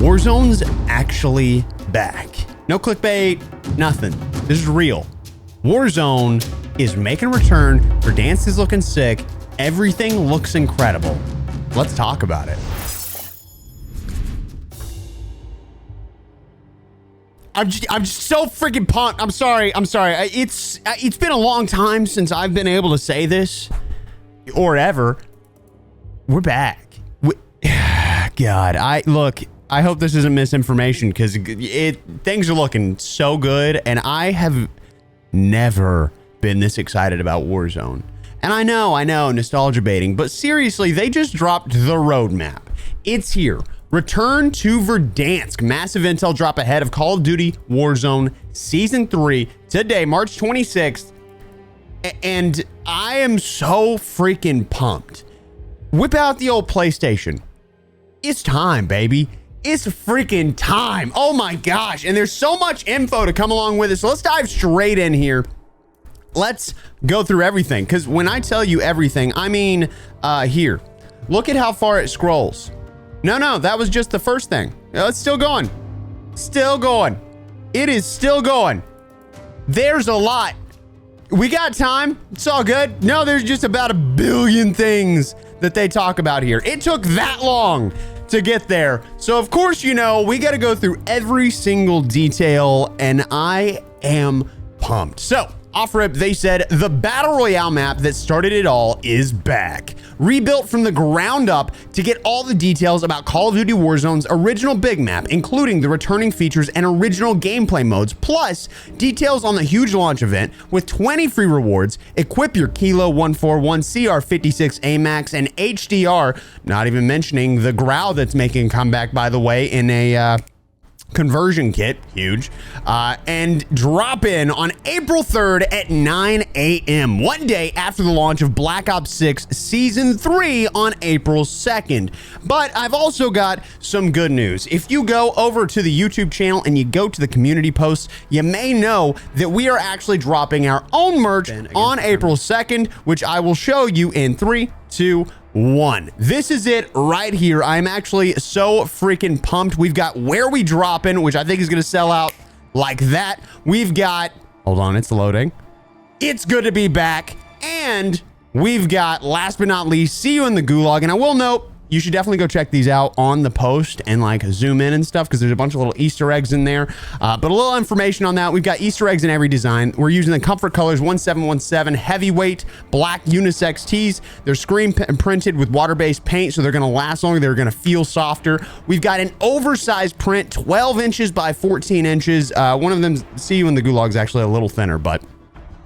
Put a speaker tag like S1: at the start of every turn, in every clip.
S1: Warzone's actually back. No clickbait, nothing. This is real. Warzone is making a return. Verdansk is looking sick. Everything looks incredible. Let's talk about it. I'm just so freaking pumped. I'm sorry. It's been a long time since I've been able to say this, or ever. We're back. God, I hope this isn't misinformation, because things are looking so good, and I have never been this excited about Warzone. And I know, nostalgia baiting, but seriously, they just dropped the roadmap. It's here. Return to Verdansk. Massive intel drop ahead of Call of Duty Warzone Season 3 today, March 26th. And I am so freaking pumped. Whip out the old PlayStation. It's time, baby. It's freaking time. Oh my gosh. And there's so much info to come along with it. So let's dive straight in here. Let's go through everything. Because when I tell you everything, I mean, here. Look at how far it scrolls. No, that was just the first thing. It's still going. Still going. It is still going. There's a lot. We got time. It's all good. No, there's just about a billion things that they talk about here. It took that long to get there. So of course, we got to go through every single detail, and I am pumped. So off rip, they said the Battle Royale map that started it all is back. Rebuilt from the ground up to get all the details about Call of Duty Warzone's original big map, including the returning features and original gameplay modes, plus details on the huge launch event with 20 free rewards. Equip your Kilo 141 CR56 AMAX and HDR, not even mentioning the Growl that's making a comeback, by the way, in a conversion kit, huge, and drop in on April 3rd at 9 a.m., one day after the launch of Black Ops 6 Season 3 on April 2nd. But I've also got some good news. If you go over to the YouTube channel and you go to the community posts, you may know that we are actually dropping our own merch on April 2nd, which I will show you in 3, 2, 1. This is it right here. I'm actually so freaking pumped. We've got Where We Droppin', which I think is going to sell out like that. We've got, hold on, it's loading. It's good to be back. And we've got, last but not least, See You in the Gulag. And I will note, you should definitely go check these out on the post and like zoom in and stuff, because there's a bunch of little Easter eggs in there. But a little information on that. We've got Easter eggs in every design. We're using the Comfort Colors 1717 heavyweight black unisex tees. They're screen printed with water-based paint, so they're going to last longer. They're going to feel softer. We've got an oversized print, 12 inches by 14 inches. One of them, See You in the Gulag, is actually a little thinner, but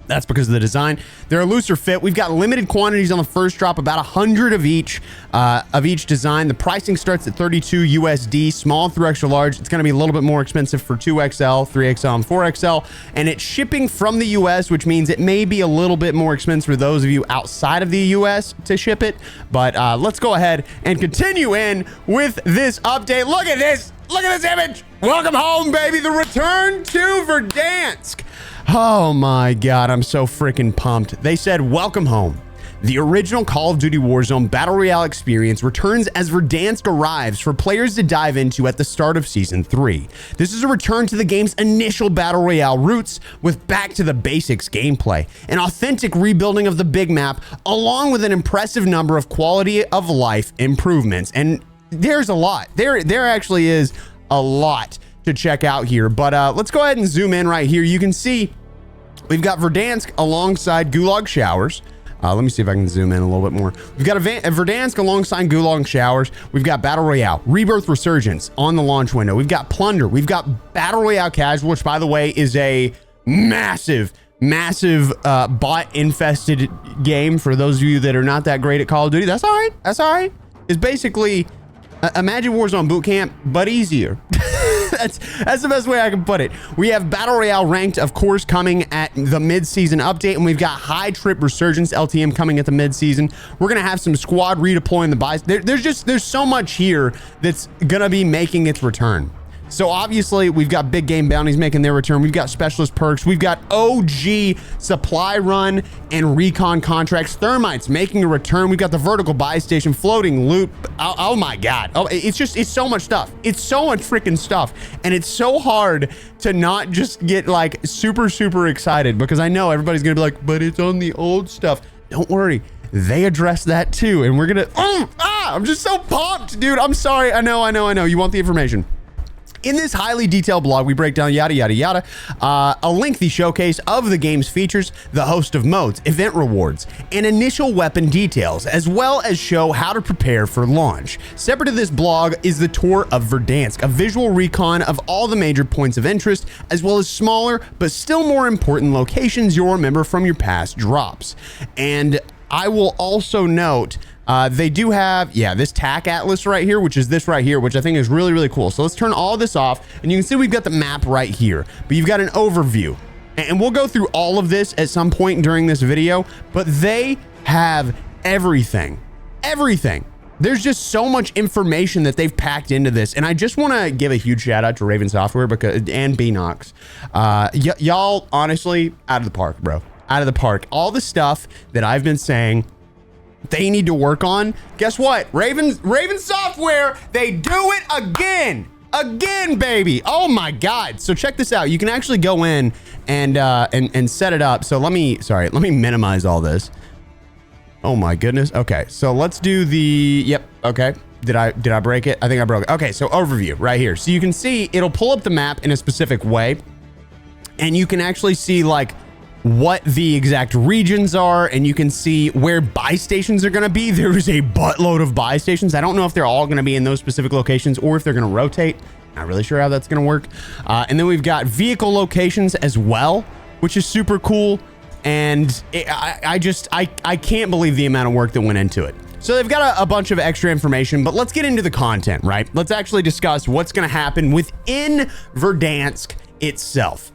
S1: that's because of the design. They're a looser fit. We've got limited quantities on the first drop, about 100 of each design. The pricing starts at 32 USD, small through extra large. It's going to be a little bit more expensive for 2XL, 3XL, and 4XL. And it's shipping from the US, which means it may be a little bit more expensive for those of you outside of the US to ship it. But let's go ahead and continue in with this update. Look at this. Look at this image. Welcome home, baby. The return to Verdansk. Oh my God, I'm so freaking pumped. They said, welcome home. The original Call of Duty Warzone Battle Royale experience returns as Verdansk arrives for players to dive into at the start of Season 3. This is a return to the game's initial Battle Royale roots with back to the basics gameplay, an authentic rebuilding of the big map, along with an impressive number of quality of life improvements. And there's a lot. There actually is a lot to check out here, but let's go ahead and zoom in right here. You can see we've got Verdansk alongside Gulag Showers. Let me see if I can zoom in a little bit more. We've got a Verdansk alongside Gulag Showers. We've got Battle Royale, Rebirth Resurgence on the launch window. We've got Plunder. We've got Battle Royale Casual, which, by the way, is a massive bot infested game for those of you that are not that great at Call of Duty. That's all right. It's basically imagine Warzone Boot Camp, but easier. That's the best way I can put it. We have Battle Royale Ranked, of course, coming at the mid-season update, and we've got High Trip Resurgence LTM coming at the mid-season. We're gonna have some squad redeploying the buys. There's so much here that's gonna be making its return. So obviously we've got big game bounties making their return. We've got specialist perks. We've got OG supply run and recon contracts. Thermites making a return. We've got the vertical buy station, floating loot. Oh my God. Oh, it's so much stuff. It's so much freaking stuff. And it's so hard to not just get like super, super excited, because I know everybody's going to be like, but it's on the old stuff. Don't worry. They address that too. And we're going to, I'm just so pumped, dude. I'm sorry. I know. You want the information. In this highly detailed blog, we break down yada, yada, yada, a lengthy showcase of the game's features, the host of modes, event rewards, and initial weapon details, as well as show how to prepare for launch. Separate to this blog is the tour of Verdansk, a visual recon of all the major points of interest, as well as smaller, but still more important locations you'll remember from your past drops. And I will also note, they do have, this TAC Atlas right here, which is this right here, which I think is really, really cool. So let's turn all this off, and you can see we've got the map right here, but you've got an overview. And we'll go through all of this at some point during this video, but they have everything. There's just so much information that they've packed into this. And I just want to give a huge shout out to Raven Software and Bnox. Y'all, honestly, out of the park, bro. Out of the park. All the stuff that I've been saying they need to work on, guess what? Raven Software, they do it again, baby. Oh my God. So check this out. You can actually go in and set it up. So let me minimize all this. Oh my goodness. Okay. So let's do okay. Did I break it? I think I broke it. Okay. So overview right here. So you can see it'll pull up the map in a specific way, and you can actually see like what the exact regions are, and you can see where buy stations are going to be. There is a buttload of buy stations. I don't know if they're all going to be in those specific locations or if they're going to rotate. Not really sure how that's going to work. And then we've got vehicle locations as well, which is super cool. And I can't believe the amount of work that went into it. So they've got a bunch of extra information, but let's get into the content, right? Let's actually discuss what's going to happen within Verdansk itself.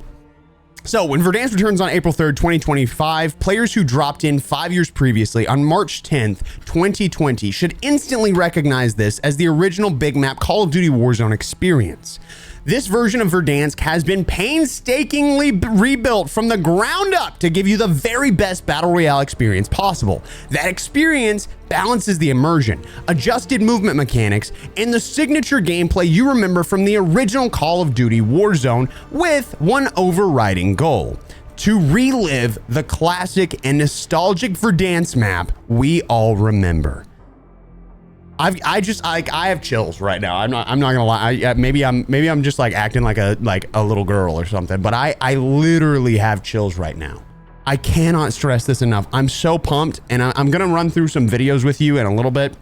S1: So when Verdansk returns on April 3rd, 2025, players who dropped in 5 years previously on March 10th, 2020 should instantly recognize this as the original big map Call of Duty Warzone experience. This version of Verdansk has been painstakingly rebuilt from the ground up to give you the very best battle royale experience possible. That experience balances the immersion, adjusted movement mechanics, and the signature gameplay you remember from the original Call of Duty Warzone, with one overriding goal: to relive the classic and nostalgic Verdansk map we all remember. I have chills right now. I'm not gonna lie. Maybe I'm just like acting like a little girl or something, but I literally have chills right now. I cannot stress this enough. I'm so pumped, and I'm gonna run through some videos with you in a little bit.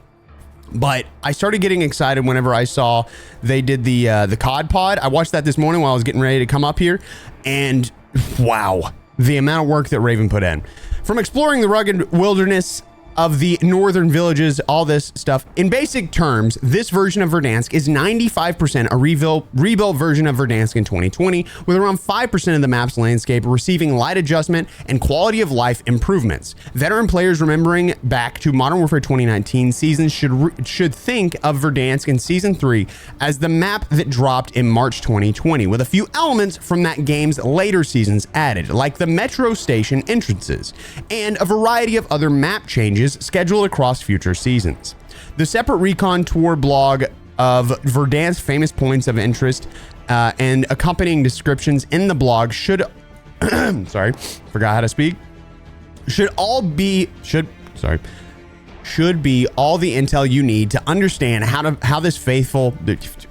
S1: But I started getting excited whenever I saw they did the COD pod. I watched that this morning while I was getting ready to come up here, and wow, the amount of work that Raven put in. From exploring the rugged wilderness of the northern villages, all this stuff. In basic terms, this version of Verdansk is 95% a rebuilt version of Verdansk in 2020, with around 5% of the map's landscape receiving light adjustment and quality of life improvements. Veteran players remembering back to Modern Warfare 2019 seasons should think of Verdansk in Season 3 as the map that dropped in March 2020, with a few elements from that game's later seasons added, like the metro station entrances, and a variety of other map changes scheduled across future seasons. The separate recon tour blog of Verdansk's famous points of interest and accompanying descriptions in the blog should sorry, forgot how to speak. Should be all the intel you need to understand how this faithful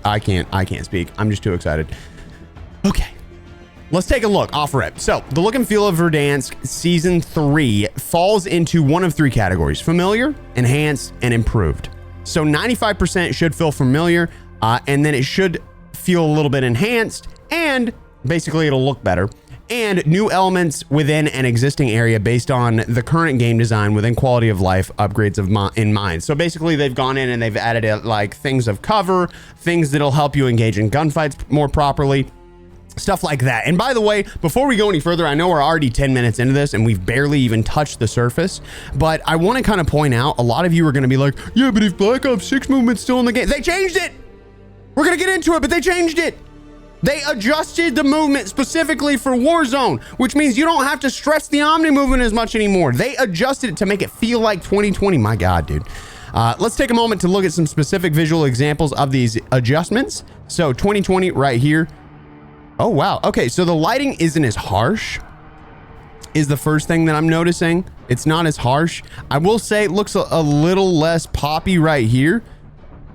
S1: I can't speak. I'm just too excited. Okay. Let's take a look off rip. So the look and feel of Verdansk Season 3 falls into one of three categories: familiar, enhanced, and improved. So 95% should feel familiar, and then it should feel a little bit enhanced, and basically it'll look better. And new elements within an existing area based on the current game design within quality of life upgrades in mind. So basically they've gone in and they've added like things of cover, things that'll help you engage in gunfights more properly, stuff like that. And by the way, before we go any further, I know we're already 10 minutes into this and we've barely even touched the surface, but I want to kind of point out, a lot of you are going to be like, yeah, but if Black Ops 6 movement's still in the game, they changed it. We're going to get into it, but they changed it. They adjusted the movement specifically for Warzone, which means you don't have to stress the Omni movement as much anymore. They adjusted it to make it feel like 2020. My God, dude. Let's take a moment to look at some specific visual examples of these adjustments. So 2020 right here. Oh, wow. Okay, so the lighting isn't as harsh is the first thing that I'm noticing. It's not as harsh. I will say it looks a little less poppy right here.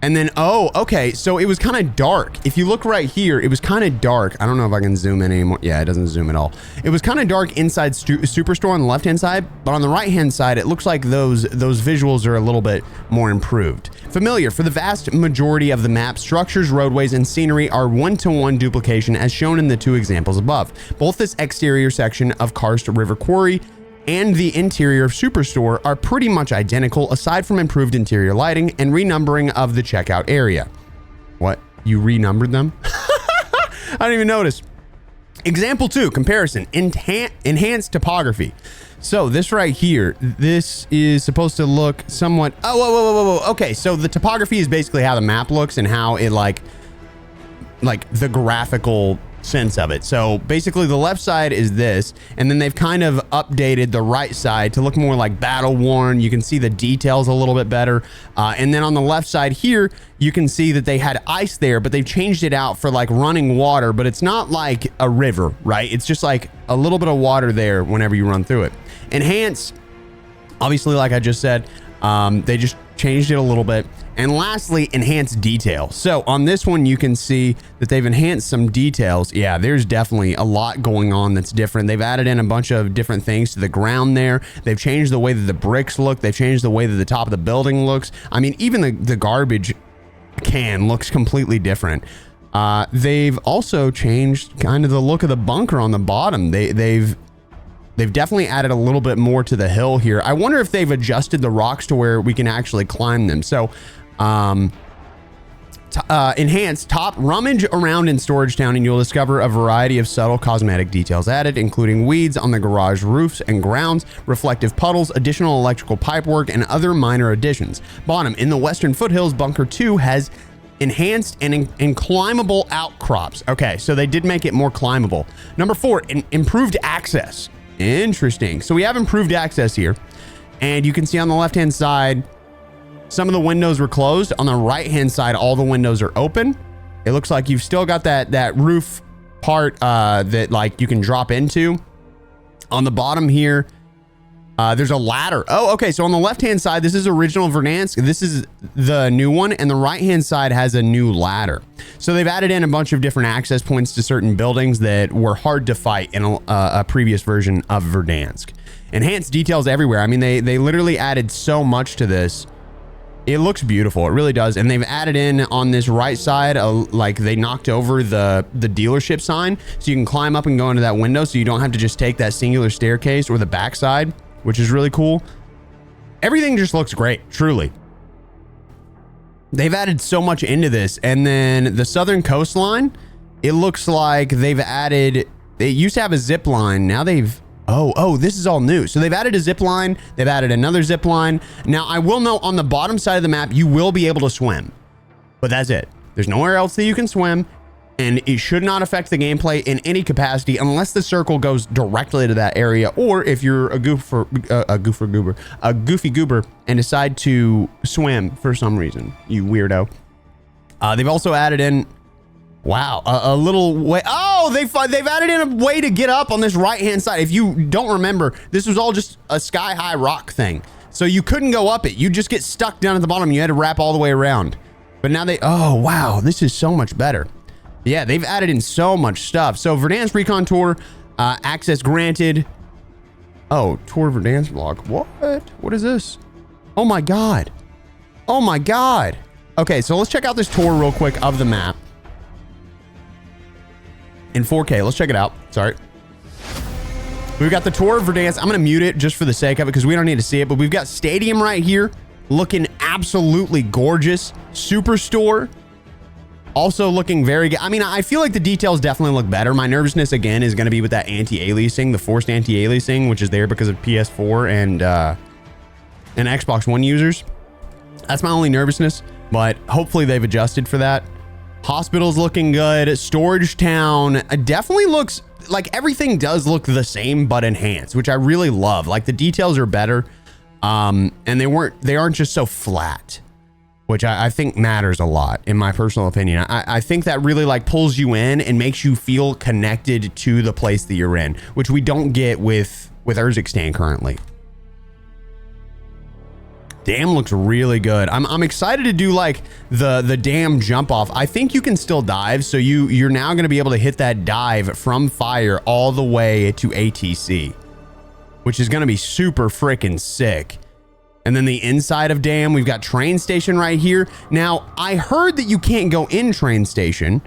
S1: And then, oh, okay, so it was kind of dark. If you look right here, it was kind of dark. I don't know if I can zoom in anymore. Yeah, it doesn't zoom at all. It was kind of dark inside Superstore on the left-hand side, but on the right-hand side, it looks like those visuals are a little bit more improved. Familiar, for the vast majority of the map, structures, roadways, and scenery are one-to-one duplication as shown in the two examples above. Both this exterior section of Karst River Quarry and the interior of Superstore are pretty much identical aside from improved interior lighting and renumbering of the checkout area. What? You renumbered them? I didn't even notice. Example 2, comparison, enhanced topography. So this right here, this is supposed to look somewhat, oh, whoa. Okay, so the topography is basically how the map looks and how it like the graphical sense of it. So basically the left side is this, and then they've kind of updated the right side to look more like battle worn. You can see the details a little bit better. And then on the left side here, you can see that they had ice there, but they've changed it out for like running water, but it's not like a river, right? It's just like a little bit of water there whenever you run through it. Enhance, obviously, like I just said, they just changed it a little bit. And lastly, enhanced detail. So on this one, you can see that they've enhanced some details. Yeah, there's definitely a lot going on that's different. They've added in a bunch of different things to the ground there. They've changed the way that the bricks look. They've changed the way that the top of the building looks. I mean, even the garbage can looks completely different. They've also changed kind of the look of the bunker on the bottom. They've definitely added a little bit more to the hill here. I wonder if they've adjusted the rocks to where we can actually climb them. So enhanced top, rummage around in Storage Town and you'll discover a variety of subtle cosmetic details added, including weeds on the garage roofs and grounds, reflective puddles, additional electrical pipework, and other minor additions. Bottom, in the Western Foothills, Bunker 2 has enhanced and climbable outcrops. Okay, so they did make it more climbable. Number 4, improved access. Interesting. So we have improved access here, and you can see on the left-hand side, some of the windows were closed. On the right-hand side, all the windows are open. It looks like you've still got that roof part that like you can drop into. On the bottom here, there's a ladder. Oh, okay. So on the left-hand side, this is original Verdansk. This is the new one, and the right-hand side has a new ladder. So they've added in a bunch of different access points to certain buildings that were hard to fight in a previous version of Verdansk. Enhanced details everywhere. I mean, they literally added so much to this. It looks beautiful. It really does. And they've added in on this right side, like they knocked over the dealership sign, so you can climb up and go into that window, so you don't have to just take that singular staircase or the backside, which is really cool. Everything just looks great, truly. They've added so much into this. And then the southern coastline, it looks like they've added, they used to have a zip line. Now they've, oh, this is all new. So they've added a zip line. They've added another zip line. Now I will note on the bottom side of the map, you will be able to swim, but that's it. There's nowhere else that you can swim. And it should not affect the gameplay in any capacity unless the circle goes directly to that area, or if you're a goofy goober and decide to swim for some reason, you weirdo. They've also added in, wow, a little way. Oh, they've added in a way to get up on this right-hand side. If you don't remember, this was all just a sky-high rock thing, so you couldn't go up it. You just get stuck down at the bottom. You had to wrap all the way around. But now oh wow, this is so much better. Yeah, they've added in so much stuff. So Verdansk Recon Tour, access granted. Oh, Tour Verdansk vlog. What is this? Oh my God. Oh my God. Okay, so let's check out this tour real quick of the map. In 4K, let's check it out. Sorry. We've got the Tour of Verdansk. I'm gonna mute it just for the sake of it because we don't need to see it, but we've got Stadium right here looking absolutely gorgeous. Superstore. Also looking very good. I mean, I feel like the details definitely look better. My nervousness, again, is going to be with that anti-aliasing, the forced anti-aliasing, which is there because of PS4 and Xbox One users. That's my only nervousness, but hopefully they've adjusted for that. Hospital's looking good. Storage Town definitely looks like everything does look the same, but enhanced, which I really love. Like the details are better. And they aren't just so flat, which I think matters a lot in my personal opinion. I think that really like pulls you in and makes you feel connected to the place that you're in, which we don't get with Urzikstan currently. Dam looks really good. I'm excited to do like the dam jump off. I think you can still dive, so you're now going to be able to hit that dive from fire all the way to ATC, which is going to be super freaking sick. And then the inside of dam, we've got train station right here. Now, I heard that you can't go in train station,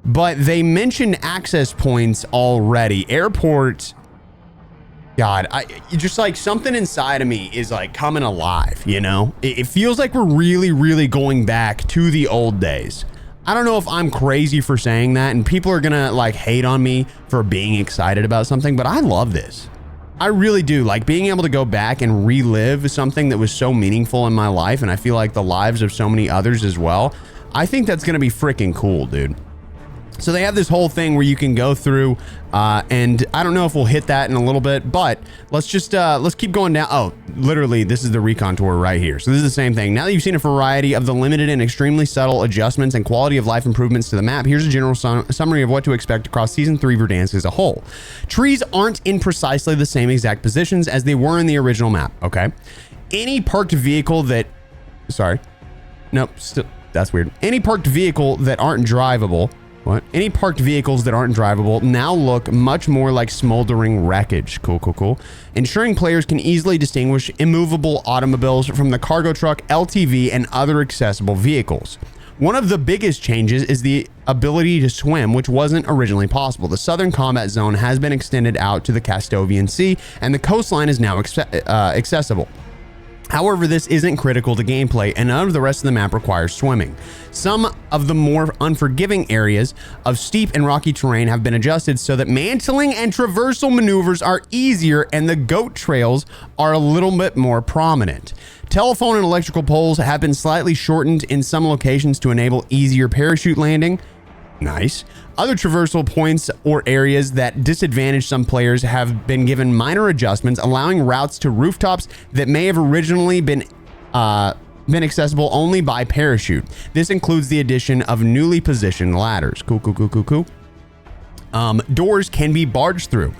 S1: but they mentioned access points already. Airport. God, just like something inside of me is like coming alive, you know? It feels like we're really, really going back to the old days. I don't know if I'm crazy for saying that, and people are gonna like hate on me for being excited about something, but I love this. I really do. Like being able to go back and relive something that was so meaningful in my life, and I feel like the lives of so many others as well. I think that's gonna be freaking cool, dude. So they have this whole thing where you can go through, and I don't know if we'll hit that in a little bit, but let's just, let's keep going down. Oh, literally, this is the recon tour right here. So this is the same thing. Now that you've seen a variety of the limited and extremely subtle adjustments and quality of life improvements to the map, here's a general summary of what to expect across Season 3 Verdansk as a whole. Trees aren't in precisely the same exact positions as they were in the original map, okay? Any parked vehicle that, sorry, nope, still, that's weird. Any parked vehicle that aren't drivable, any parked vehicles that aren't drivable now look much more like smoldering wreckage. Cool. Ensuring players can easily distinguish immovable automobiles from the cargo truck, LTV, and other accessible vehicles. One of the biggest changes is the ability to swim, which wasn't originally possible. The southern combat zone has been extended out to the Castovian Sea, and the coastline is now accessible. However, this isn't critical to gameplay, and none of the rest of the map requires swimming. Some of the more unforgiving areas of steep and rocky terrain have been adjusted so that mantling and traversal maneuvers are easier, and the goat trails are a little bit more prominent. Telephone and electrical poles have been slightly shortened in some locations to enable easier parachute landing. Nice. Other traversal points or areas that disadvantage some players have been given minor adjustments, allowing routes to rooftops that may have originally been accessible only by parachute. This includes the addition of newly positioned ladders. Cool. Doors can be barged through,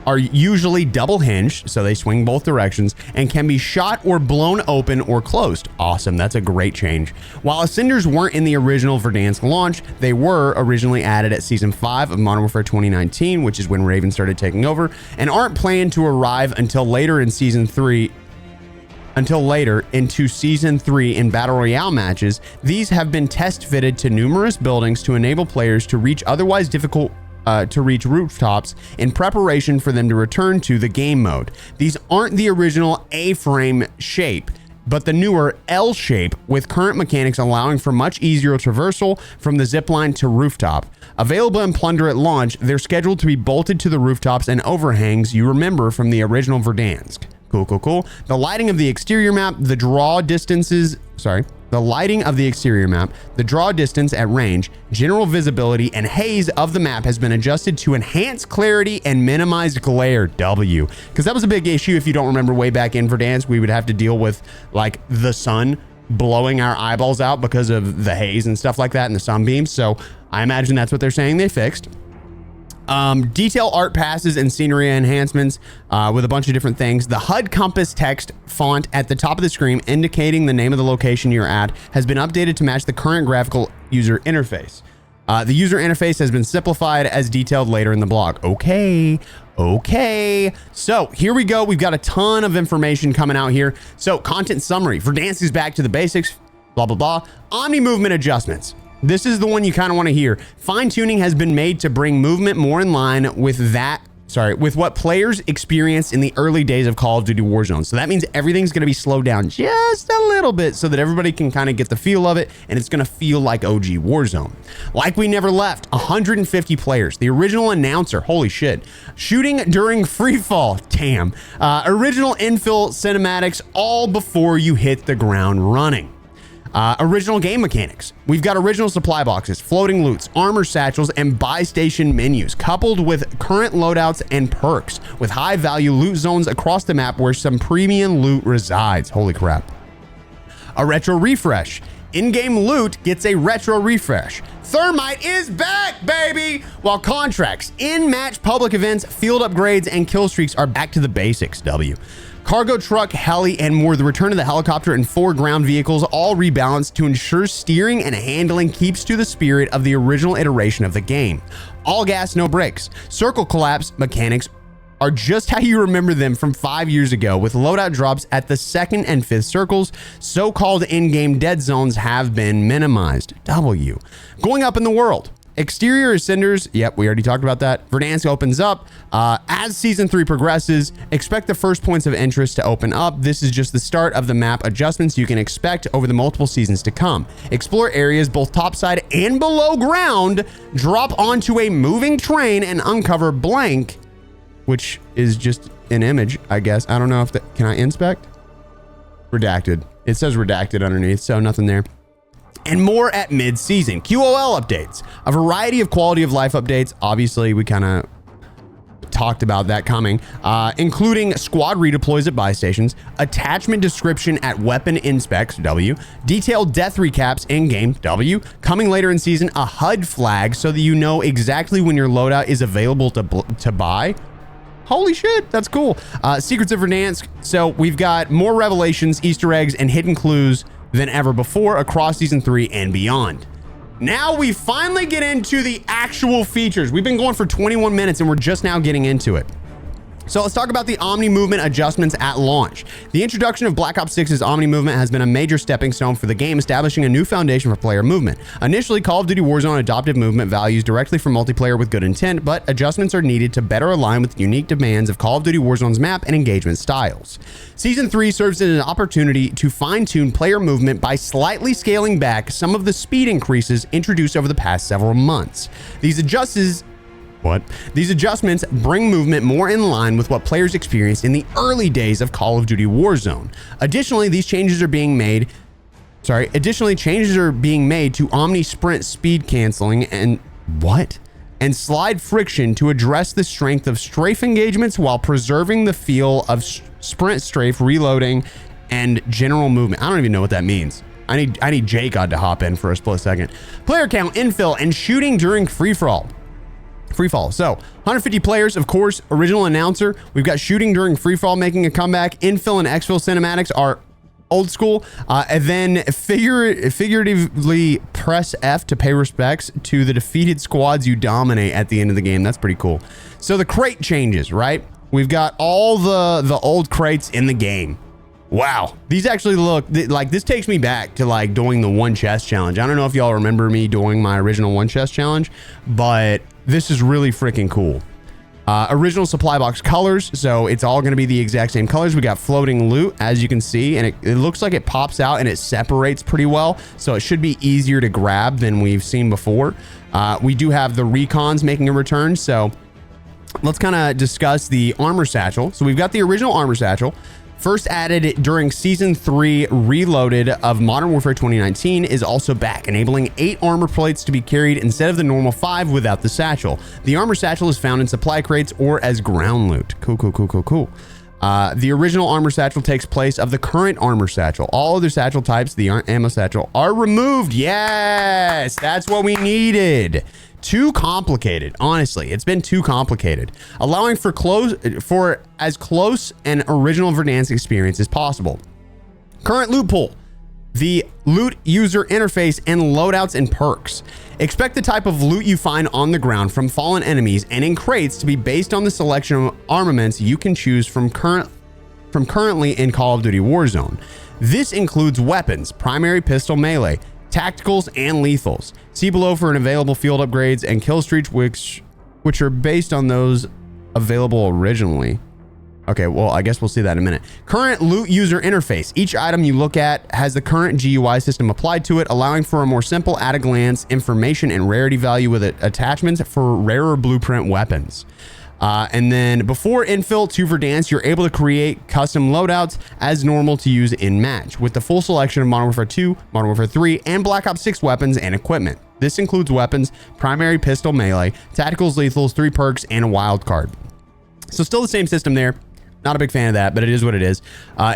S1: are usually double hinged, so they swing both directions, and can be shot or blown open or closed. Awesome, that's a great change. While Ascenders weren't in the original Verdansk launch, they were originally added at Season 5 of Modern Warfare 2019, which is when Raven started taking over, and aren't planned to arrive until later into Season 3 in Battle Royale matches. These have been test fitted to numerous buildings to enable players to reach otherwise difficult to reach rooftops in preparation for them to return to the game mode. These aren't the original A-frame shape, but the newer L shape, with current mechanics allowing for much easier traversal from the zipline to rooftop. Available in Plunder at launch, they're scheduled to be bolted to the rooftops and overhangs you remember from the original Verdansk. Cool. The lighting of the exterior map, the draw distance at range, general visibility, and haze of the map has been adjusted to enhance clarity and minimize glare. W. Because that was a big issue. If you don't remember, way back in Verdansk, we would have to deal with like the sun blowing our eyeballs out because of the haze and stuff like that and the sunbeams. So I imagine that's what they're saying they fixed. Detail art passes and scenery enhancements with a bunch of different things. The HUD compass text font at the top of the screen indicating the name of the location you're at has been updated to match the current graphical user interface. The user interface has been simplified as detailed later in the blog. Okay. So here we go. We've got a ton of information coming out here. So content summary. Verdansk is back to the basics. Blah, blah, blah. Omni movement adjustments. This is the one you kind of want to hear. Fine-tuning has been made to bring movement more in line with what players experienced in the early days of Call of Duty Warzone. So that means everything's going to be slowed down just a little bit so that everybody can kind of get the feel of it, and it's going to feel like OG Warzone. Like we never left, 150 players. The original announcer, holy shit. Shooting during free fall, damn. Original infill cinematics, all before you hit the ground running. Original game mechanics. We've got original supply boxes, floating loots, armor satchels, and buy station menus, coupled with current loadouts and perks, with high value loot zones across the map where some premium loot resides. Holy crap. A retro refresh. In-game loot gets a retro refresh. Thermite is back, baby! While contracts, in-match public events, field upgrades, and kill streaks are back to the basics, W. Cargo truck, heli, and more. The return of the helicopter and 4 ground vehicles all rebalanced to ensure steering and handling keeps to the spirit of the original iteration of the game. All gas, no brakes. Circle collapse mechanics are just how you remember them from 5 years ago, with loadout drops at the 2nd and 5th circles. So-called in-game dead zones have been minimized. W. Going up in the world. Exterior ascenders, yep, we already talked about that. Verdansk opens up. As Season 3 progresses, expect the first points of interest to open up. This is just the start of the map adjustments you can expect over the multiple seasons to come. Explore areas both topside and below ground, drop onto a moving train, and uncover blank, which is just an image, I guess. I don't know if that, can I inspect? Redacted. It says redacted underneath, so nothing there. And more at mid-season. QOL updates. A variety of quality of life updates. Obviously, we kind of talked about that coming, including squad redeploys at buy stations, attachment description at weapon inspects, W, detailed death recaps in-game, W, coming later in season, a HUD flag so that you know exactly when your loadout is available to buy. Holy shit, that's cool. Secrets of Verdansk. So we've got more revelations, Easter eggs, and hidden clues than ever before across Season 3 and beyond. Now we finally get into the actual features. We've been going for 21 minutes and we're just now getting into it. So let's talk about the Omni movement adjustments at launch. The introduction of Black Ops 6's Omni movement has been a major stepping stone for the game, establishing a new foundation for player movement. Initially, Call of Duty Warzone adopted movement values directly from multiplayer with good intent, but adjustments are needed to better align with the unique demands of Call of Duty Warzone's map and engagement styles. Season 3 serves as an opportunity to fine-tune player movement by slightly scaling back some of the speed increases introduced over the past several months. These adjustments bring movement more in line with what players experienced in the early days of Call of Duty Warzone. Additionally, changes are being made to Omni Sprint speed canceling and slide friction to address the strength of strafe engagements while preserving the feel of sprint strafe reloading and general movement. I don't even know what that means. I need JCOD to hop in for a split second. Player count, infill, and shooting during free fall. So 150 players, of course, original announcer. We've got shooting during free fall making a comeback. Infill and exfil cinematics are old school. And then figuratively press F to pay respects to the defeated squads you dominate at the end of the game. That's pretty cool. So the crate changes, right? We've got all the old crates in the game. Wow, these actually look like, this takes me back to like doing the one chest challenge. I don't know if y'all remember me doing my original one chest challenge, but this is really freaking cool. Original supply box colors, so it's all going to be the exact same colors. We got floating loot, as you can see, and it looks like it pops out and it separates pretty well, so it should be easier to grab than we've seen before. We do have the recons making a return, so let's kind of discuss the armor satchel. So we've got the original armor satchel. First added during Season 3 Reloaded of Modern Warfare 2019 is also back, enabling 8 armor plates to be carried instead of the normal 5 without the satchel. The armor satchel is found in supply crates or as ground loot. Cool. The original armor satchel takes place of the current armor satchel. All other satchel types, the ammo satchel, are removed. Yes, that's what we needed. Too complicated, honestly. It's been too complicated, allowing for as close an original Verdansk experience as possible. Current loot pool, the loot user interface, and loadouts and perks. Expect the type of loot you find on the ground from fallen enemies and in crates to be based on the selection of armaments you can choose from currently in Call of Duty Warzone. This includes weapons, primary pistol, melee, tacticals, and lethals. See below for an available field upgrades and kill streaks which are based on those available originally. Okay, well, I guess we'll see that in a minute. Current loot user interface. Each item you look at has the current GUI system applied to it, allowing for a more simple at-a-glance information and rarity value with attachments for rarer blueprint weapons. And then before infill to Verdansk, you're able to create custom loadouts as normal to use in match with the full selection of Modern Warfare 2, Modern Warfare 3, and Black Ops 6 weapons and equipment. This includes weapons, primary pistol, melee, tacticals, lethals, 3 perks, and a wild card. So still the same system there. Not a big fan of that, but it is what it is.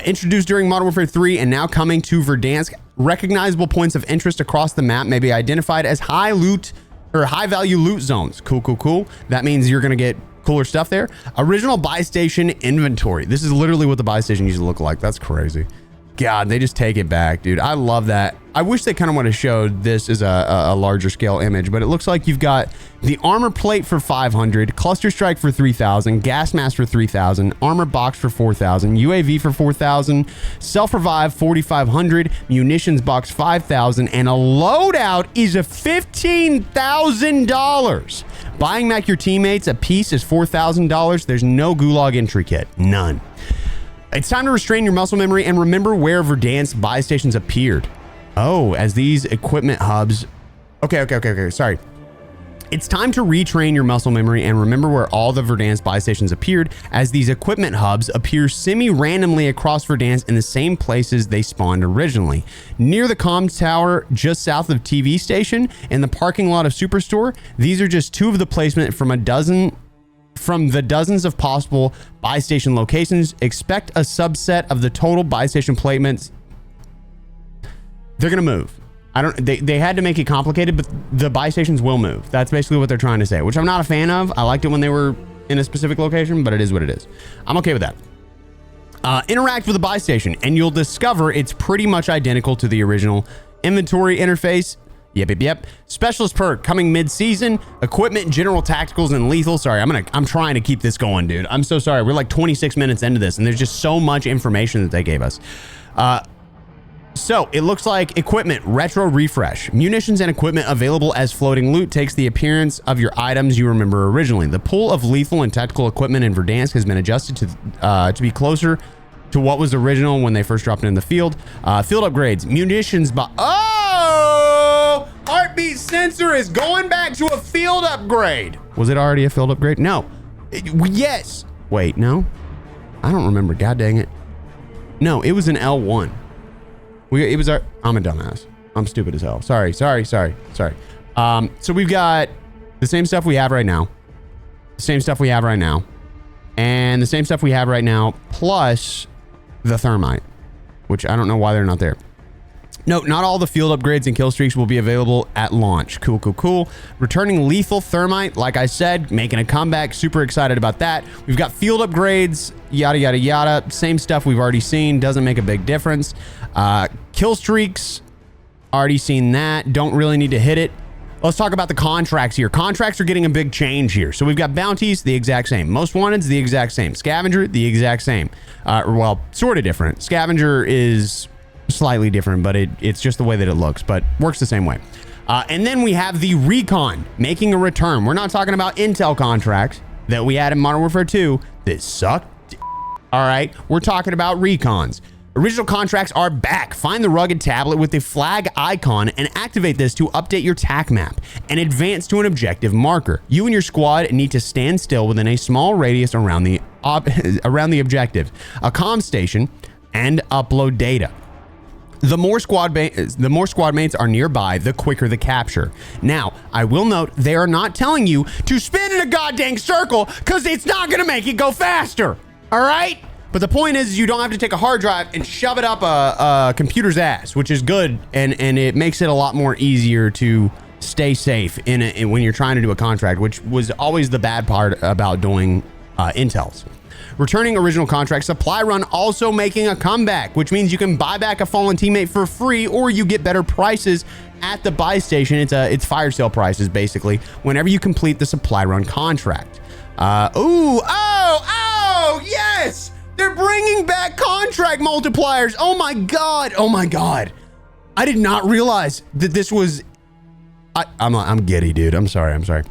S1: Introduced during Modern Warfare 3 and now coming to Verdansk, recognizable points of interest across the map may be identified as high loot or high value loot zones. Cool, cool, cool. That means you're going to get cooler stuff there. Original buy station inventory. This is literally what the buy station used to look like. That's crazy. God, they just take it back, dude. I love that. I wish they kind of would have showed this as a larger scale image, but it looks like you've got the armor plate for 500, cluster strike for 3,000, gas mask for 3,000, armor box for 4,000, UAV for 4,000, self revive 4,500, munitions box 5,000, and a loadout is a $15,000. Buying back your teammates a piece is $4,000. There's no gulag entry kit, none. It's time to restrain your muscle memory and remember where Verdansk buy stations appeared. Oh, as these equipment hubs. Okay. Sorry. It's time to retrain your muscle memory and remember where all the Verdansk buy stations appeared, as these equipment hubs appear semi-randomly across Verdansk in the same places they spawned originally. Near the comms tower just south of TV station and the parking lot of Superstore, these are just 2 of the placement from the dozens of possible buy station locations. Expect a subset of the total buy station placements. They're gonna move. They had to make it complicated, but the buy stations will move. That's basically what they're trying to say, which I'm not a fan of. I liked it when they were in a specific location, but it is what it is. I'm okay with that. Interact with the buy station and you'll discover it's pretty much identical to the original inventory interface. Yep. Specialist perk coming mid-season. Equipment, general tacticals, and lethal. Sorry, I'm trying to keep this going, dude. I'm so sorry. We're like 26 minutes into this, and there's just so much information that they gave us. So it looks like equipment, retro refresh. Munitions and equipment available as floating loot takes the appearance of your items you remember originally. The pool of lethal and tactical equipment in Verdansk has been adjusted to be closer to what was original when they first dropped it in the field. Field upgrades, munitions. Heartbeat sensor is going back to a field upgrade. Was it already a field upgrade? No. Yes. Wait, no. I don't remember. God dang it. No, it was an L1. I'm a dumbass. I'm stupid as hell. Sorry. So we've got the same stuff we have right now. The same stuff we have right now. And the same stuff we have right now, plus the thermite, which I don't know why they're not there. No, not all the field upgrades and kill streaks will be available at launch. Cool. Returning lethal thermite, like I said, making a comeback. Super excited about that. We've got field upgrades, yada. Same stuff we've already seen. Doesn't make a big difference. Kill streaks, already seen that. Don't really need to hit it. Let's talk about the contracts here. Contracts are getting a big change here. So we've got bounties, the exact same. Most wanted's the exact same. Scavenger, the exact same. Well, sort of different. Scavenger is slightly different, but it's just the way that it looks, but works the same way. And then we have the recon making a return. We're not talking about intel contracts that we had in Modern Warfare 2 that sucked. All right, we're talking about recons. Original contracts are back. Find the rugged tablet with the flag icon and activate this to update your TAC map and advance to an objective marker. You and your squad need to stand still within a small radius around the objective, a comm station, and upload data. The more squad mates are nearby, the quicker the capture. Now, I will note they are not telling you to spin in a goddamn circle because it's not going to make it go faster. All right? But the point is you don't have to take a hard drive and shove it up a computer's ass, which is good, and it makes it a lot more easier to stay safe when you're trying to do a contract, which was always the bad part about doing intels. Returning original contract supply run also making a comeback, which means you can buy back a fallen teammate for free, or you get better prices at the buy station. It's fire sale prices basically whenever you complete the supply run contract. Yes, they're bringing back contract multipliers. Oh my god. I did not realize that this was. I'm giddy, dude. I'm sorry.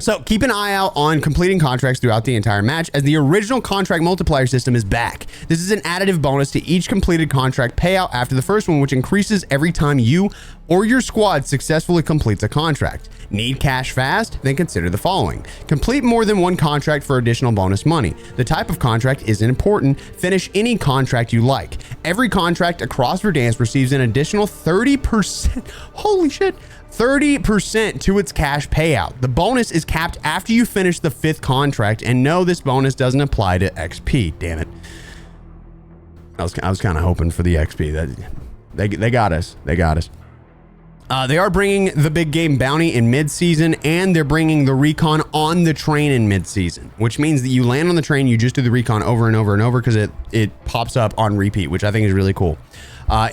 S1: So keep an eye out on completing contracts throughout the entire match, as the original contract multiplier system is back. This is an additive bonus to each completed contract payout after the first one, which increases every time you or your squad successfully completes a contract. Need cash fast? Then consider the following. Complete more than one contract for additional bonus money. The type of contract isn't important. Finish any contract you like. Every contract across Verdansk receives an additional 30%. Holy shit. 30% to its cash payout. The bonus is capped after you finish the 5th contract, and no, this bonus doesn't apply to XP. Damn it. I was kind of hoping for the XP. That they got us. They got us. They are bringing the big game bounty in mid-season, and they're bringing the recon on the train in mid-season, which means that you land on the train, you just do the recon over and over and over because it pops up on repeat, which I think is really cool.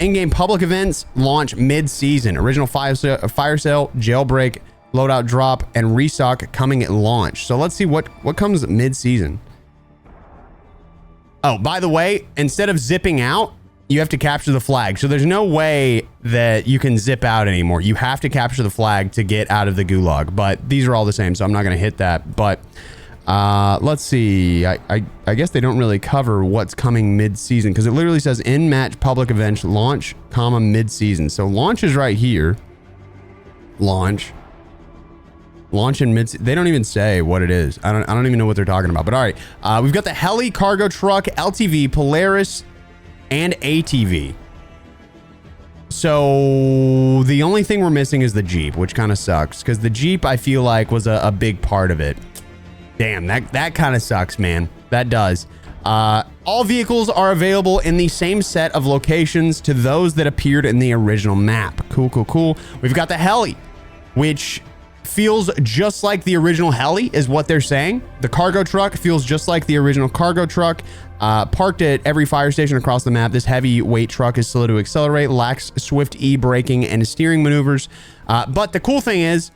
S1: In-game public events launch mid-season. Original fire sale, jailbreak, loadout drop, and restock coming at launch. So let's see what comes mid-season. Oh, by the way, instead of zipping out, you have to capture the flag. So there's no way that you can zip out anymore. You have to capture the flag to get out of the gulag. But these are all the same, so I'm not going to hit that. But let's see. I guess they don't really cover what's coming mid-season, because it literally says in-match public events launch, comma, mid-season. So launch is right here. Launch in mid. They don't even say what it is. I don't even know what they're talking about. But all right, we've got the heli, cargo truck, LTV, Polaris, and ATV. So the only thing we're missing is the Jeep, which kind of sucks, because the Jeep I feel like was a big part of it. Damn, that kind of sucks, man. That does. All vehicles are available in the same set of locations to those that appeared in the original map. Cool, cool, cool. We've got the heli, which feels just like the original heli is what they're saying. The cargo truck feels just like the original cargo truck. Parked at every fire station across the map, this heavyweight truck is slow to accelerate, lacks swift E-braking and steering maneuvers. But the cool thing is,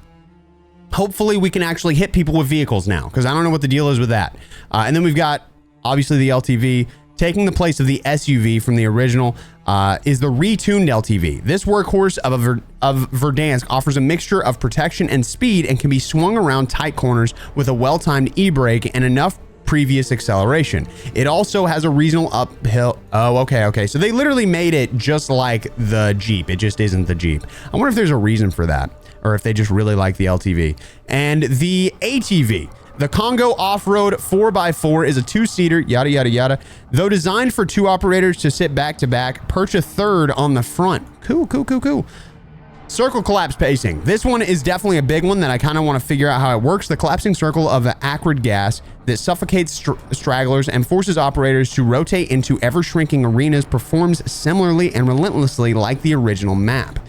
S1: hopefully we can actually hit people with vehicles now, because I don't know what the deal is with that. And then we've got, obviously, the LTV. Taking the place of the SUV from the original is the retuned LTV. This workhorse of Verdansk offers a mixture of protection and speed and can be swung around tight corners with a well-timed e-brake and enough previous acceleration. It also has a reasonable uphill. Oh, okay. So they literally made it just like the Jeep. It just isn't the Jeep. I wonder if there's a reason for that, or if they just really like the LTV. And the ATV. The Congo Off-Road 4x4 is a 2-seater, yada, yada, yada. Though designed for 2 operators to sit back to back, perch a third on the front. Cool. Circle collapse pacing. This one is definitely a big one that I kind of want to figure out how it works. The collapsing circle of acrid gas that suffocates stragglers and forces operators to rotate into ever-shrinking arenas performs similarly and relentlessly like the original map.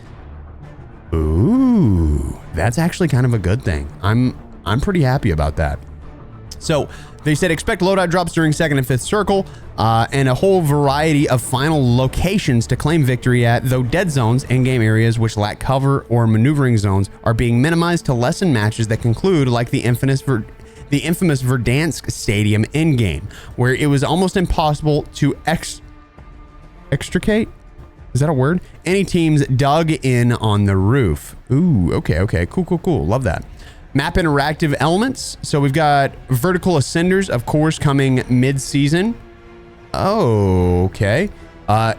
S1: Ooh, that's actually kind of a good thing. I'm pretty happy about that. So they said expect loadout drops during 2nd and 5th circle and a whole variety of final locations to claim victory at, though dead zones and game areas which lack cover or maneuvering zones are being minimized to lessen matches that conclude like the infamous Verdansk Stadium in-game, where it was almost impossible to extricate? Is that a word? Any teams dug in on the roof. Ooh, okay. Cool. Love that. Map interactive elements. So we've got vertical ascenders, of course, coming mid-season. Oh, okay.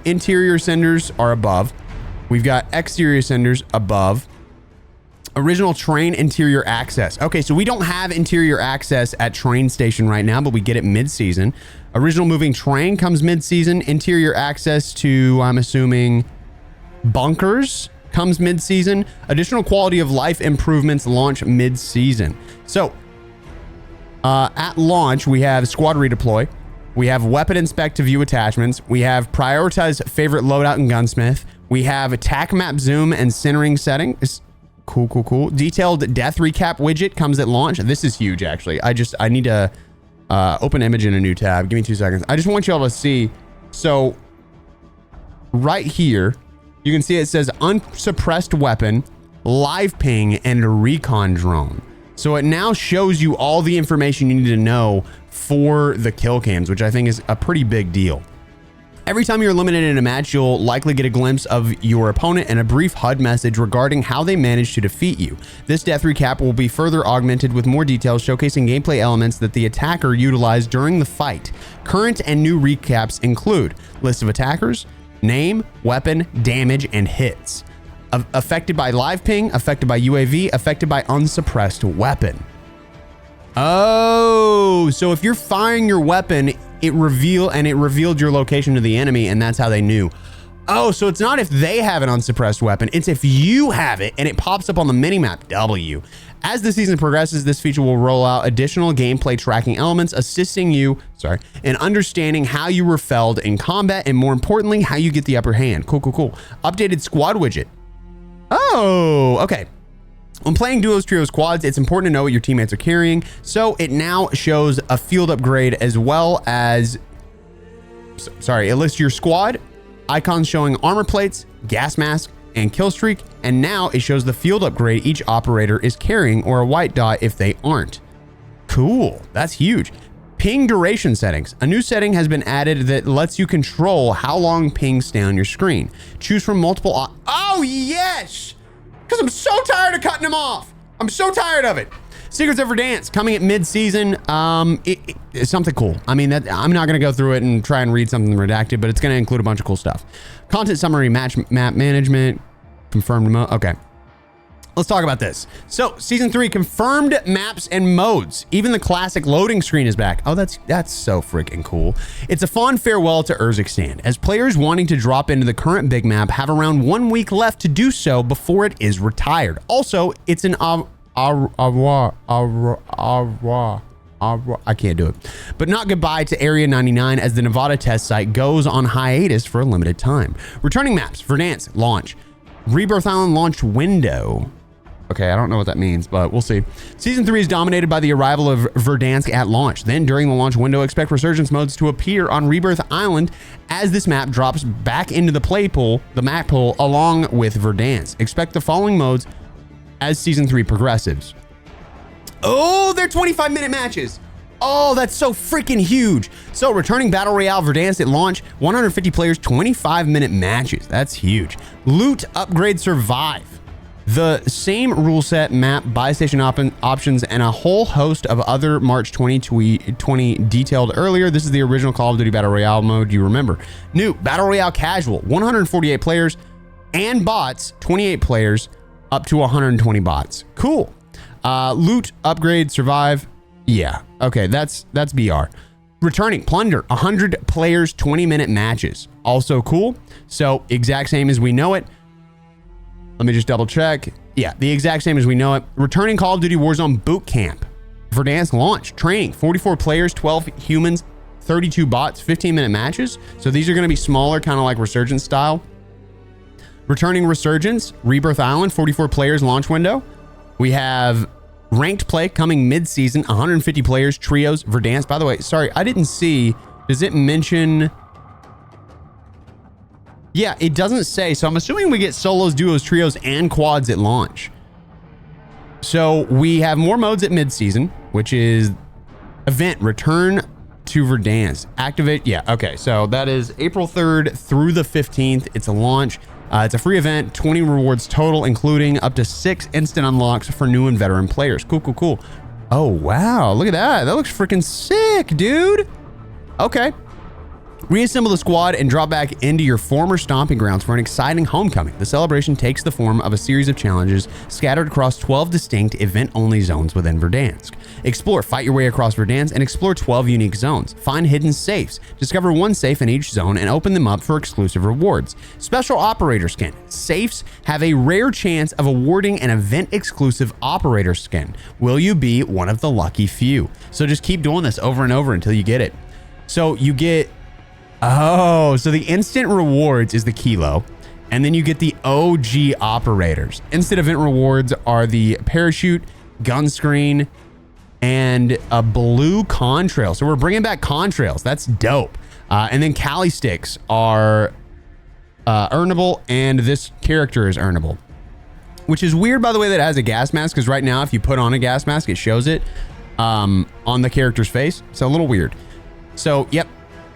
S1: Interior ascenders are above. We've got exterior ascenders above. Original train interior access. Okay, so we don't have interior access at train station right now, but we get it mid-season. Original moving train comes mid-season. Interior access to, I'm assuming, bunkers comes mid-season. Additional quality of life improvements launch mid-season. So at launch, we have squad redeploy. We have weapon inspect to view attachments. We have prioritize favorite loadout and gunsmith. We have attack map zoom and centering settings. Cool. Detailed death recap widget comes at launch. This is huge, actually. I need to open image in a new tab. Give me 2 seconds. I just want y'all to see. So right here, you can see it says unsuppressed weapon, live ping, and a recon drone. So it now shows you all the information you need to know for the kill cams, which I think is a pretty big deal. Every time you're eliminated in a match, you'll likely get a glimpse of your opponent and a brief HUD message regarding how they managed to defeat you. This death recap will be further augmented with more details showcasing gameplay elements that the attacker utilized during the fight. Current and new recaps include list of attackers, name, weapon, damage, and hits. Affected by live ping, affected by UAV, affected by unsuppressed weapon. Oh, so if you're firing your weapon, it revealed your location to the enemy, and that's how they knew. Oh, so it's not if they have an unsuppressed weapon, it's if you have it and it pops up on the minimap W. As the season progresses, this feature will roll out additional gameplay tracking elements, assisting you, in understanding how you were felled in combat, and more importantly, how you get the upper hand. Cool. Updated squad widget. Oh, okay. When playing duos, trios, quads, it's important to know what your teammates are carrying. So it now shows a field upgrade as well as, it lists your squad, icons showing armor plates, gas mask, and kill streak. And now it shows the field upgrade each operator is carrying, or a white dot if they aren't. Cool, that's huge. Ping duration settings. A new setting has been added that lets you control how long pings stay on your screen. Choose from multiple, oh yes! Because I'm so tired of cutting them off. I'm so tired of it. Secrets of Verdansk coming at mid-season. It's something cool. I mean, I'm not going to go through it and try and read something redacted, but it's going to include a bunch of cool stuff. Content summary, map management, confirmed mode. Okay. Let's talk about this. So, Season 3 confirmed maps and modes. Even the classic loading screen is back. Oh, that's so freaking cool. It's a fond farewell to Urzikstan, as players wanting to drop into the current big map have around 1 week left to do so before it is retired. Also, it's an I can't do it. But not goodbye to Area 99, as the Nevada test site goes on hiatus for a limited time. Returning maps, Verdansk launch. Rebirth Island launch window. Okay, I don't know what that means, but we'll see. Season 3 is dominated by the arrival of Verdansk at launch. Then during the launch window, expect resurgence modes to appear on Rebirth Island as this map drops back into the map pool along with Verdansk. Expect the following modes as Season 3 progresses. Oh, they're 25-minute matches. Oh, that's so freaking huge. So returning Battle Royale Verdansk at launch, 150 players, 25-minute matches. That's huge. Loot, upgrade, survive. The same rule set, map, buy station options, and a whole host of other March 2020 detailed earlier. This is the original Call of Duty Battle Royale mode you remember. New Battle Royale Casual, 148 players and bots, 28 players, up to 120 bots. Cool. Loot, upgrade, survive. Yeah, okay, that's BR. Returning Plunder, 100 players, 20-minute matches. Also cool. So exact same as we know it. Let me just double check. Yeah, the exact same as we know it. Returning Call of Duty Warzone Boot Camp. Verdansk launch. Training, 44 players, 12 humans, 32 bots, 15-minute matches. So these are going to be smaller, kind of like Resurgence style. Returning Resurgence, Rebirth Island, 44 players, launch window. We have ranked play coming mid-season, 150 players, trios, Verdansk. By the way, sorry, I didn't see, does it mention... Yeah, it doesn't say, so I'm assuming we get solos, duos, trios, and quads at launch. So we have more modes at mid-season, which is event, return to Verdansk, activate. Yeah, okay, so that is April 3rd through the 15th. It's a launch. It's a free event, 20 rewards total, including up to 6 instant unlocks for new and veteran players. Cool. Oh, wow, look at that. That looks freaking sick, dude. Okay. Reassemble the squad and drop back into your former stomping grounds for an exciting homecoming. The celebration takes the form of a series of challenges scattered across 12 distinct event-only zones within Verdansk. Explore, fight your way across Verdansk, and explore 12 unique zones. Find hidden safes. Discover one safe in each zone and open them up for exclusive rewards. Special operator skin. Safes have a rare chance of awarding an event-exclusive operator skin. Will you be one of the lucky few? So just keep doing this over and over until you get it. So you get... Oh, so the instant rewards is the kilo, and then you get the OG operators. Instant event rewards are the parachute, gun screen, and a blue contrail. So we're bringing back contrails. That's dope. And then Cali sticks are earnable, and this character is earnable, which is weird, by the way, that it has a gas mask, because right now if you put on a gas mask, it shows it on the character's face. So a little weird. So, yep.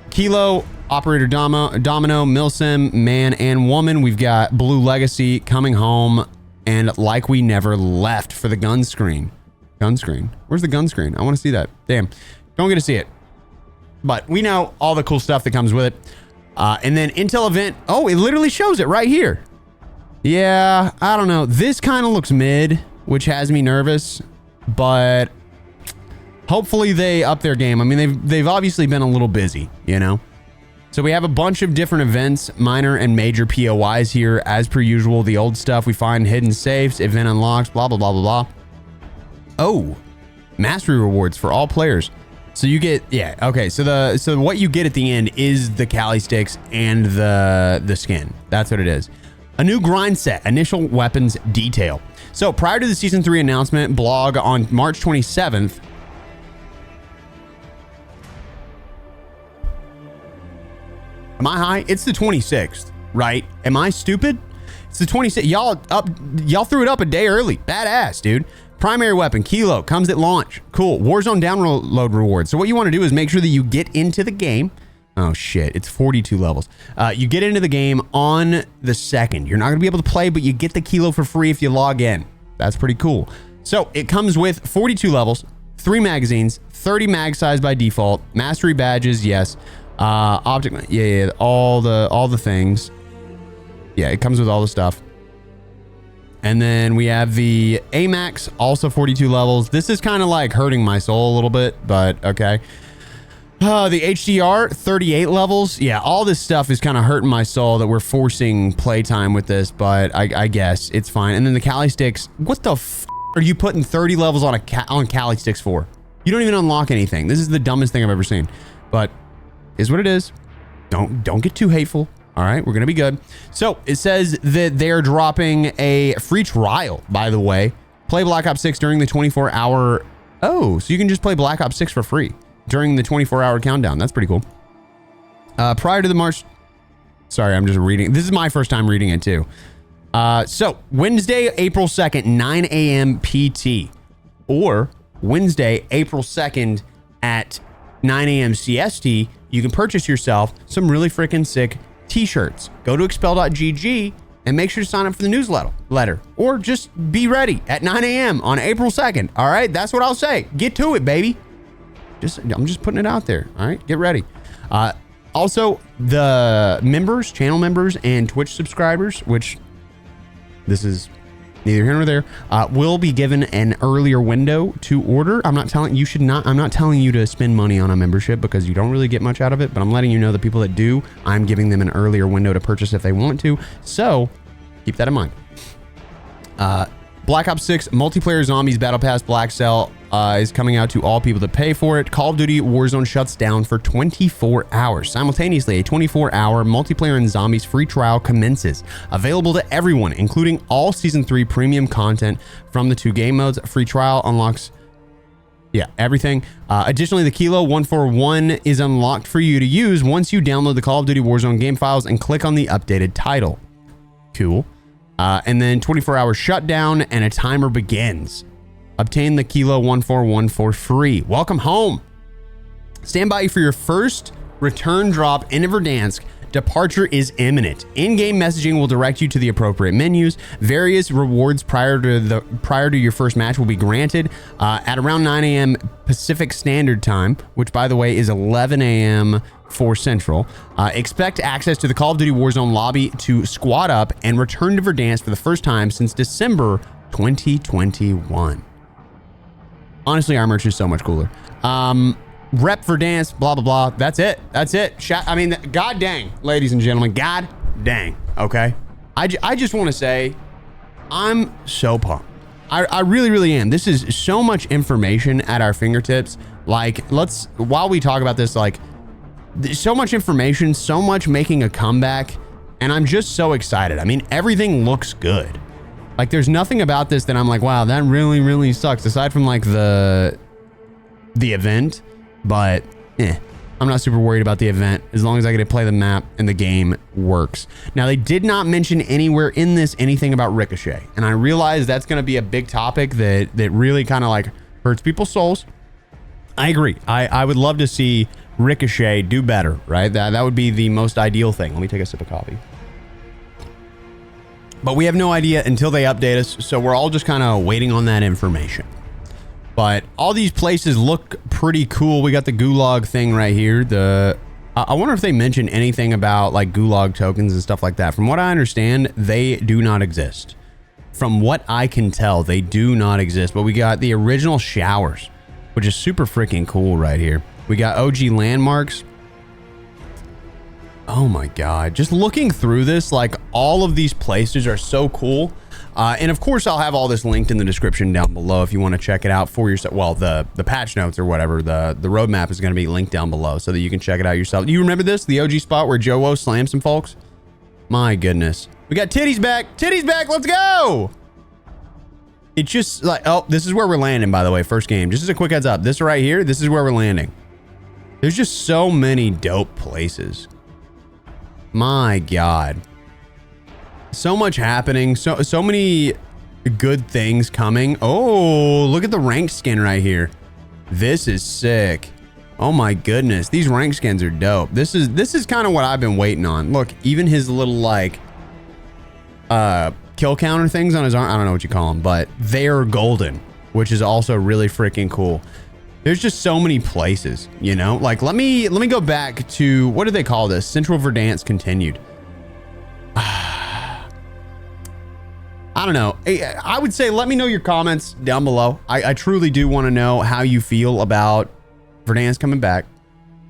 S1: Kilo, Operator Domino, Milsim, Man and Woman. We've got Blue Legacy coming home, and Like We Never Left for the gun screen. Gun screen. Where's the gun screen? I want to see that. Damn. Don't get to see it. But we know all the cool stuff that comes with it. And then Intel event. Oh, it literally shows it right here. Yeah, I don't know. This kind of looks mid, which has me nervous. But hopefully they up their game. I mean, they've obviously been a little busy, you know? So we have a bunch of different events, minor and major POIs here. As per usual, the old stuff we find, hidden safes, event unlocks, blah, blah, blah, blah, blah. Oh, mastery rewards for all players. So you get, yeah, okay. So what you get at the end is the Cali sticks and the skin. That's what it is. A new grind set, initial weapons detail. So prior to the season 3 announcement blog on March 27th, am I high? It's the 26th, right? Am I stupid? It's the 26th. Y'all threw it up a day early. Badass, dude. Primary weapon, Kilo, comes at launch. Cool. Warzone download reward. So what you want to do is make sure that you get into the game. Oh shit, it's 42 levels. You get into the game on the 2nd. You're not going to be able to play, but you get the Kilo for free if you log in. That's pretty cool. So it comes with 42 levels, 3 magazines, 30 mag size by default, mastery badges, yes. Object, yeah, all the things. Yeah, it comes with all the stuff. And then we have the AMAX, also 42 levels. This is kind of like hurting my soul a little bit, but okay. The HDR, 38 levels. Yeah, all this stuff is kind of hurting my soul that we're forcing playtime with this, but I guess it's fine. And then the Cali sticks. What the f are you putting 30 levels on on Cali sticks for? You don't even unlock anything. This is the dumbest thing I've ever seen, but is what it is. Don't get too hateful. All right, we're gonna be good. So it says that they're dropping a free trial, by the way. Play Black Ops 6 during the 24-hour. Oh, so you can just play Black Ops 6 for free during the 24-hour countdown. That's pretty cool. Prior to the March. Sorry, I'm just reading. This is my first time reading it too. So Wednesday, April 2nd, 9 a.m. PT, or Wednesday, April 2nd at 9 a.m. CST. You can purchase yourself some really freaking sick t-shirts. Go to expel.gg and make sure to sign up for the newsletter, or just be ready at 9 a.m. on April 2nd. All right, that's what I'll say. Get to it, baby. I'm just putting it out there. All right, get ready. Also, the members, channel members, and Twitch subscribers, which this is neither here nor there, will be given an earlier window to order. I'm not telling you to spend money on a membership because you don't really get much out of it, but I'm letting you know the people that do, I'm giving them an earlier window to purchase if they want to. So keep that in mind. Black Ops 6 multiplayer zombies battle pass Black Cell is coming out to all people that pay for it. Call of Duty Warzone shuts down for 24 hours. Simultaneously, a 24-hour multiplayer and zombies free trial commences. Available to everyone, including all Season 3 premium content from the 2 game modes. Free trial unlocks, yeah, everything. Additionally, the Kilo 141 is unlocked for you to use once you download the Call of Duty Warzone game files and click on the updated title. Cool. And then 24-hour shutdown and a timer begins. Obtain the Kilo 141 for free. Welcome home. Stand by for your first return drop into Verdansk. Departure is imminent. In-game messaging will direct you to the appropriate menus. Various rewards prior to your first match will be granted at around 9 a.m. Pacific Standard Time, which by the way is 11 a.m. for Central. Expect access to the Call of Duty Warzone lobby to squad up and return to Verdansk for the first time since December 2021. Honestly, our merch is so much cooler. Rep Verdansk, blah, blah, blah. That's it. That's it. I mean, god dang, ladies and gentlemen, god dang, okay? I just want to say, I'm so pumped. I really, really am. This is so much information at our fingertips. Like, while we talk about this, like, so much information, so much making a comeback, and I'm just so excited. I mean, everything looks good. Like, there's nothing about this that I'm like, wow, that really, really sucks, aside from like the event. But I'm not super worried about the event as long as I get to play the map and the game works. Now, they did not mention anywhere in this anything about Ricochet, and I realize that's going to be a big topic that really kind of like hurts people's souls. I agree. I would love to see Ricochet, do better, right? That would be the most ideal thing. Let me take a sip of coffee. But we have no idea until they update us, so we're all just kind of waiting on that information. But all these places look pretty cool. We got the Gulag thing right here. I wonder if they mentioned anything about like Gulag tokens and stuff like that. From what I understand, they do not exist. From what I can tell, they do not exist. But we got the original showers, which is super freaking cool right here. We got OG landmarks. Oh my God. Just looking through this, like all of these places are so cool. And of course, I'll have all this linked in the description down below if you want to check it out for yourself. Well, the patch notes or whatever, the roadmap is going to be linked down below so that you can check it out yourself. Do you remember this? The OG spot where Joe slammed some folks? My goodness. We got titties back. Titties back. Let's go. It's just like, oh, this is where we're landing, by the way. First game. Just as a quick heads up. This right here, this is where we're landing. There's just so many dope places. My God. So much happening. So many good things coming. Oh, look at the rank skin right here. This is sick. Oh my goodness. These rank skins are dope. This is kind of what I've been waiting on. Look, even his little like kill counter things on his arm. I don't know what you call them, but they're golden, which is also really freaking cool. There's just so many places, you know, like let me go back to, what do they call this? Central Verdansk continued. I don't know. I would say, let me know your comments down below. I truly do want to know how you feel about Verdansk coming back,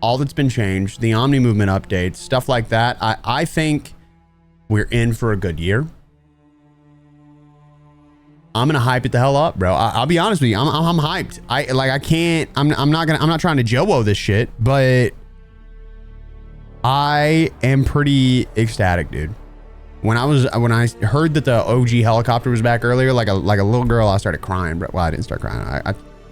S1: all that's been changed, the Omni movement updates, stuff like that. I think we're in for a good year. I'm gonna hype it the hell up, bro. I'll be honest with you. I'm hyped. I'm not trying to Joe this shit, but I am pretty ecstatic, dude. When I heard that the OG helicopter was back earlier, like a little girl, I started crying, bro. Well, I didn't start crying.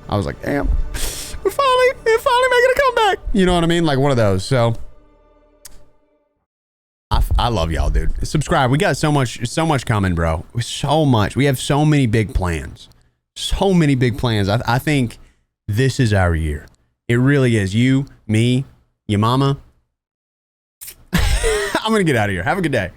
S1: I was like, damn, we're finally making a comeback. You know what I mean? Like one of those. So I love y'all, dude. Subscribe. We got so much coming, bro. So much. We have so many big plans. So many big plans. I think this is our year. It really is. You, me, your mama. I'm gonna get out of here. Have a good day.